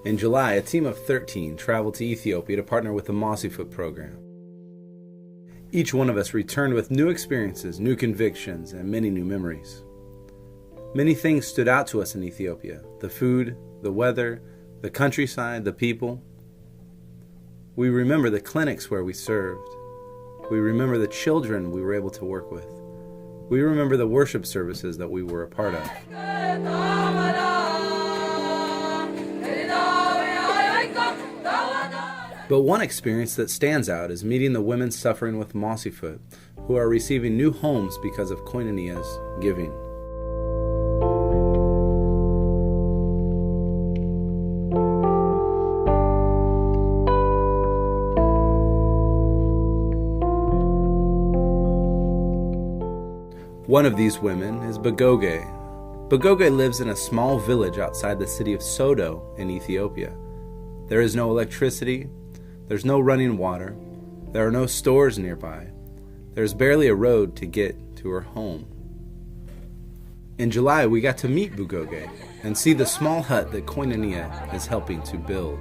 In July, a team of 13 traveled to Ethiopia to partner with the Mossy program. Each one of us returned with new experiences, new convictions, and many new memories. Many things stood out to us in Ethiopia: the food, the weather, the countryside, the people. We remember the clinics where we served. We remember the children we were able to work with. We remember the worship services that we were a part of. But one experience that stands out is meeting the women suffering with Mossy, who are receiving new homes because of Koinonia's giving. One of these women is Bugogae. Bugogae lives in a small village outside the city of Sodo in Ethiopia. There is no electricity, there's no running water, there are no stores nearby, there's barely a road to get to her home. In July, we got to meet Bugogae and see the small hut that Koinonia is helping to build.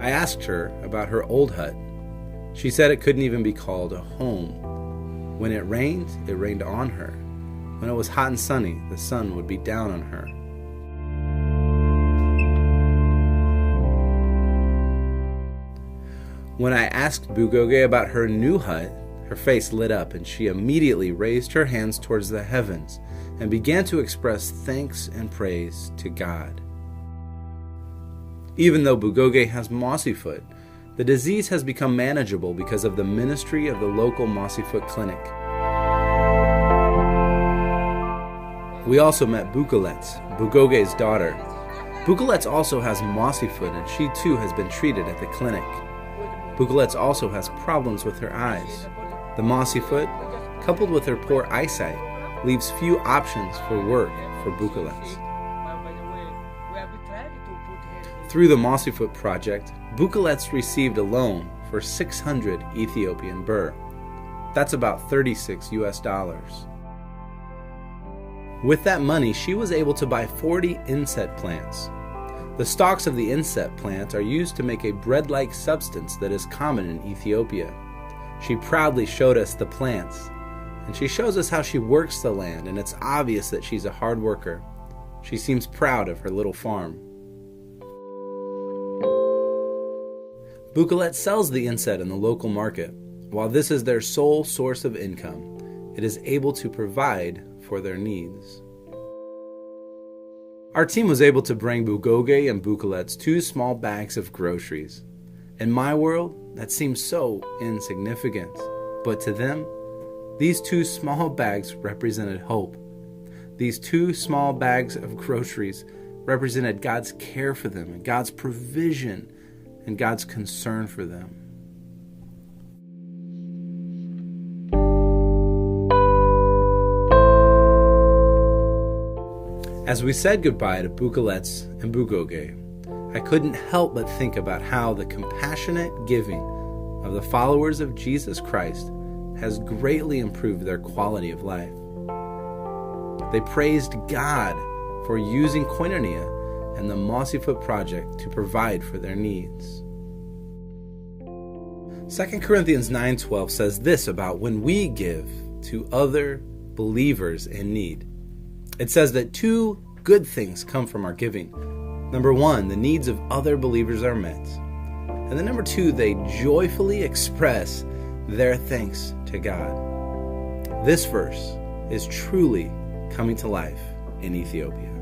I asked her about her old hut. She said it couldn't even be called a home. When it rained on her. When it was hot and sunny, the sun would be down on her. When I asked Bugogae about her new hut, her face lit up and she immediately raised her hands towards the heavens and began to express thanks and praise to God. Even though Bugogae has Mossy, the disease has become manageable because of the ministry of the local Mossy clinic. We also met Bugogae, Bugogae's daughter. Bugogae also has Mossy and she too has been treated at the clinic. Bugogae also has problems with her eyes. The Mossy, coupled with her poor eyesight, leaves few options for work for Bugogae. Through the Mossy project, Bugogae received a loan for 600 Ethiopian birr. That's about $36 US. With that money, she was able to buy 40 inset plants. The stalks of the inset plant are used to make a bread-like substance that is common in Ethiopia. She proudly showed us the plants, and she shows us how she works the land, and it's obvious that she's a hard worker. She seems proud of her little farm. Bugogae sells the inset in the local market. While this is their sole source of income, it is able to provide for their needs. Our team was able to bring Bugogae and Bugogae 2 small bags of groceries. In my world, that seems so insignificant, but to them, these 2 small bags represented hope. These 2 small bags of groceries represented God's care for them and God's provision and God's concern for them. As we said goodbye to Bugogae and Bugogae, I couldn't help but think about how the compassionate giving of the followers of Jesus Christ has greatly improved their quality of life. They praised God for using Koinonia and the Mossy project to provide for their needs. 2 Corinthians 9:12 says this about when we give to other believers in need. It says that 2 good things come from our giving. Number 1, the needs of other believers are met. And then number 2, they joyfully express their thanks to God. This verse is truly coming to life in Ethiopia.